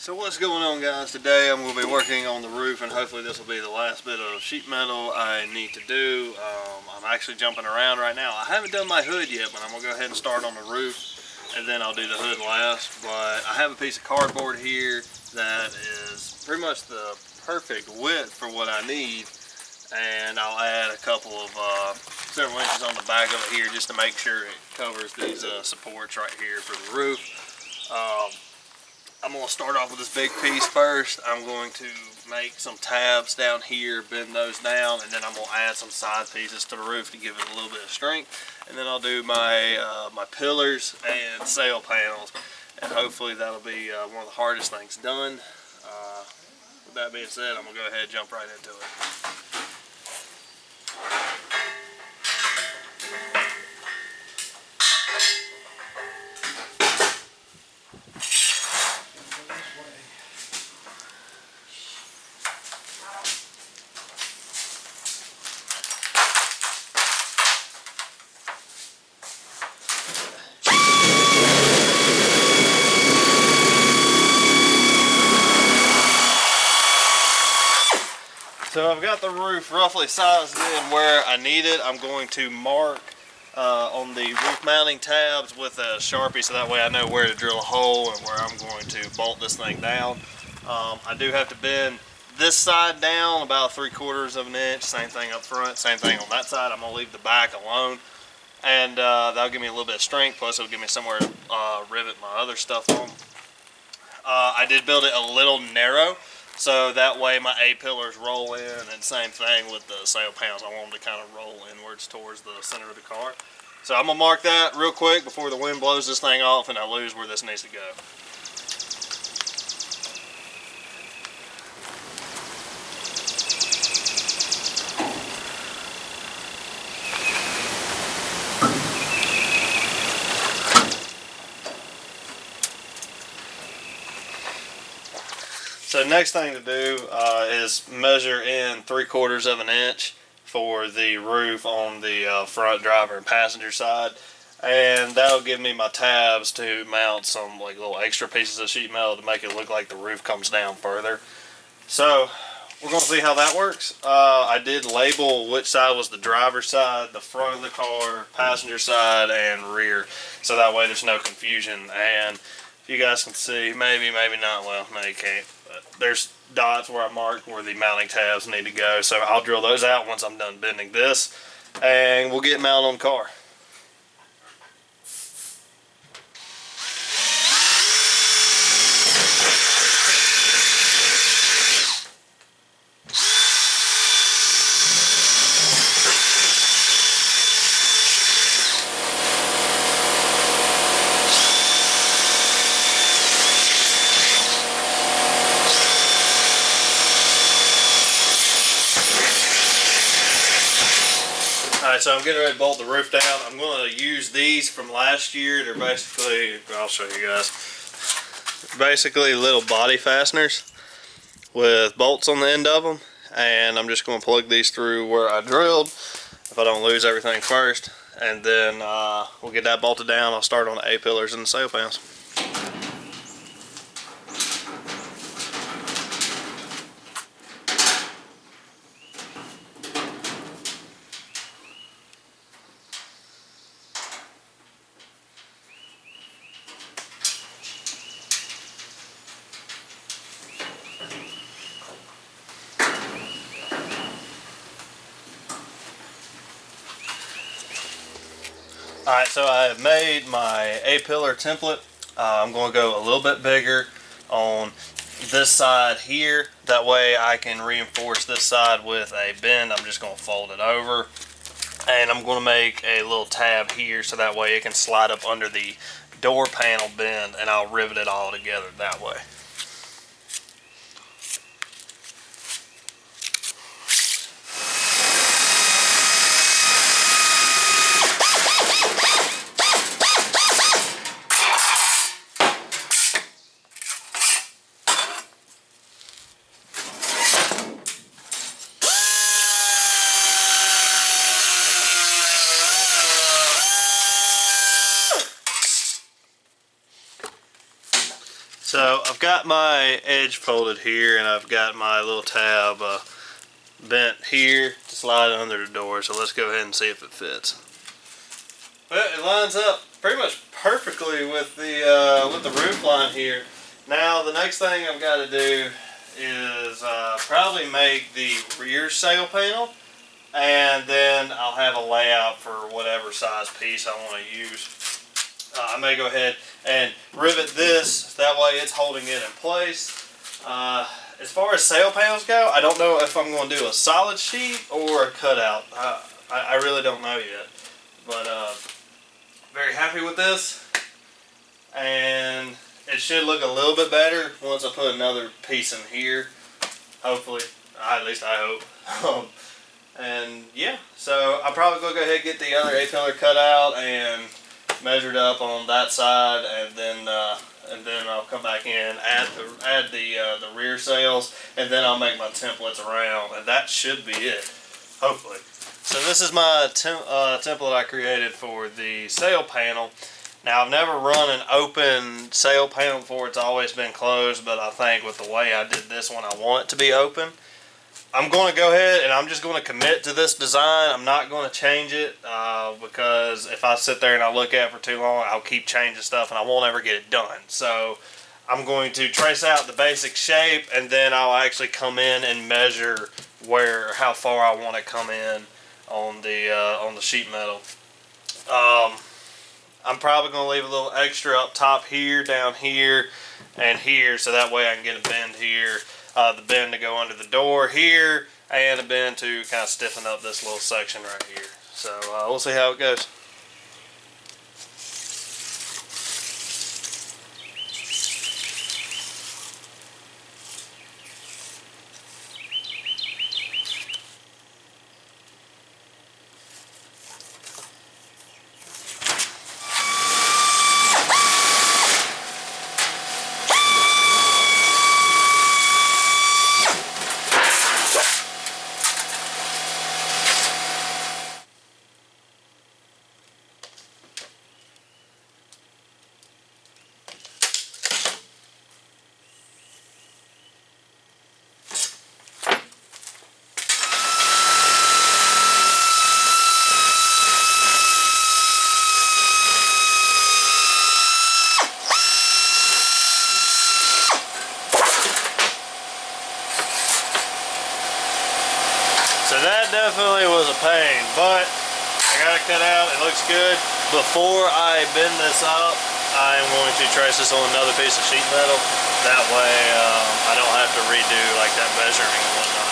So what's going on, guys? Today I'm going to be working on the roof, and hopefully this will be the last bit of sheet metal I need to do. I'm actually jumping around right now. I haven't done my hood yet, but I'm going to go ahead and start on the roof, and then I'll do the hood last. But I have a piece of cardboard here that is pretty much the perfect width for what I need, and I'll add a couple of several inches on the back of it here just to make sure it covers these supports right here for the roof. I'm going to start off with this big piece first. I'm going to make some tabs down here, bend those down, and then I'm going to add some side pieces to the roof to give it a little bit of strength. And then I'll do my my pillars and sail panels, and hopefully that'll be one of the hardest things done. With that being said, I'm going to go ahead and jump right into it. So I've got the roof roughly sized in where I need it. I'm going to mark on the roof mounting tabs with a Sharpie, so that way I know where to drill a hole and where I'm going to bolt this thing down. I do have to bend this side down about 3/4 of an inch. Same thing up front, same thing on that side. I'm going to leave the back alone, and that'll give me a little bit of strength, plus it'll give me somewhere to rivet my other stuff on. I did build it a little narrow, so that way my A-pillars roll in, and same thing with the sail panels. I want them to kind of roll inwards towards the center of the car. So I'm going to mark that real quick before the wind blows this thing off and I lose where this needs to go. So next thing to do is measure in 3/4 of an inch for the roof on the front driver and passenger side, and that'll give me my tabs to mount some like little extra pieces of sheet metal to make it look like the roof comes down further. So we're going to see how that works. I did label which side was the driver's side, the front of the car, passenger side, and rear, so that way there's no confusion. And if you guys can see, maybe not, well, no you can't, but there's dots where I marked where the mounting tabs need to go, so I'll drill those out once I'm done bending this, and we'll get mounted on the car. Alright, so I'm getting ready to bolt the roof down. I'm going to use these from last year. They're basically, I'll show you guys, basically little body fasteners with bolts on the end of them. And I'm just going to plug these through where I drilled, if I don't lose everything first. And then we'll get that bolted down. I'll start on the A-pillars and the sail panels. Alright, so I have made my A-pillar template. I'm going to go a little bit bigger on this side here. That way I can reinforce this side with a bend. I'm just going to fold it over. And I'm going to make a little tab here so that way it can slide up under the door panel bend, and I'll rivet it all together that way. So I've got my edge folded here, and I've got my little tab bent here to slide under the door. So let's go ahead and see if it fits. Well, it lines up pretty much perfectly with the roof line here. Now the next thing I've got to do is probably make the rear sail panel, and then I'll have a layout for whatever size piece I want to use. I may go ahead and rivet this, that way it's holding it in place. As far as sail panels go, I don't know if I'm going to do a solid sheet or a cutout. I really don't know yet, but very happy with this, and it should look a little bit better once I put another piece in here, hopefully. At least I hope. And yeah, so I'm probably going to go ahead and get the other A-pillar cut out and measured up on that side, and then I'll come back in, add the rear sails, and then I'll make my templates around, and that should be it, hopefully. So this is my template I created for the sail panel. Now, I've never run an open sail panel before. It's always been closed, but I think with the way I did this one, I want it to be open. I'm going to go ahead and I'm just going to commit to this design. I'm not going to change it because if I sit there and I look at it for too long, I'll keep changing stuff and I won't ever get it done. So I'm going to trace out the basic shape, and then I'll actually come in and measure how far I want to come in on the sheet metal. I'm probably going to leave a little extra up top here, down here, and here, so that way I can get a bend here, the bend to go under the door here, and a bend to kind of stiffen up this little section right here. So we'll see how it goes. So that definitely was a pain, but I got it cut out. It looks good. Before I bend this up, I'm going to trace this on another piece of sheet metal. That way I don't have to redo like that measuring and whatnot.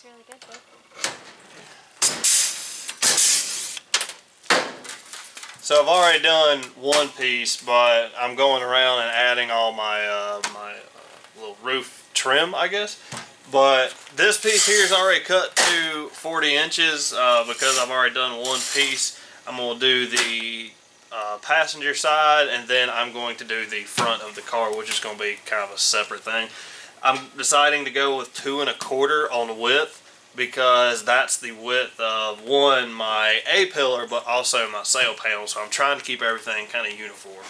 Really good, though. So I've already done one piece, but I'm going around and adding all my little roof trim, I guess. But this piece here is already cut to 40 inches because I've already done one piece. I'm going to do the passenger side, and then I'm going to do the front of the car, which is going to be kind of a separate thing. I'm deciding to go with 2 1/4 on width because that's the width of one, my A-pillar, but also my sail panel. So I'm trying to keep everything kind of uniform.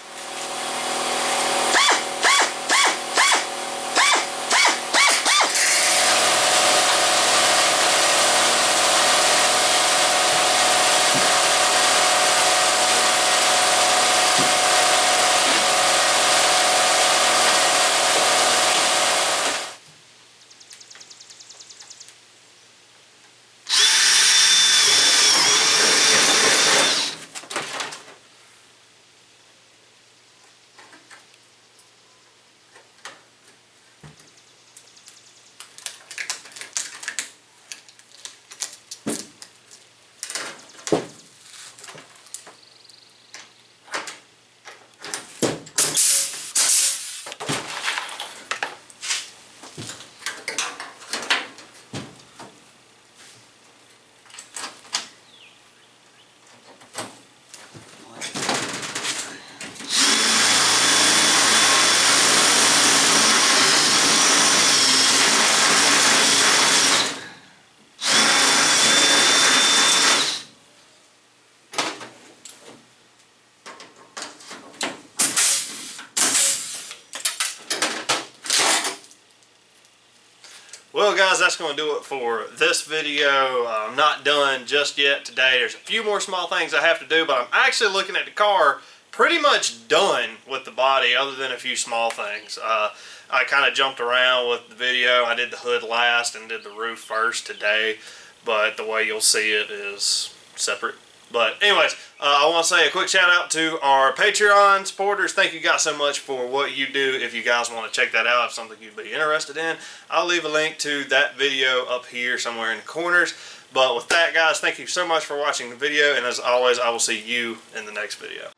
Well guys, that's going to do it for this video. I'm not done just yet today. There's a few more small things I have to do, but I'm actually looking at the car pretty much done with the body other than a few small things. I kind of jumped around with the video. I did the hood last and did the roof first today, but the way you'll see it is separate. But anyways, I want to say a quick shout out to our Patreon supporters. Thank you guys so much for what you do. If you guys want to check that out, if something you'd be interested in, I'll leave a link to that video up here somewhere in the corners. But with that guys, thank you so much for watching the video, and as always, I will see you in the next video.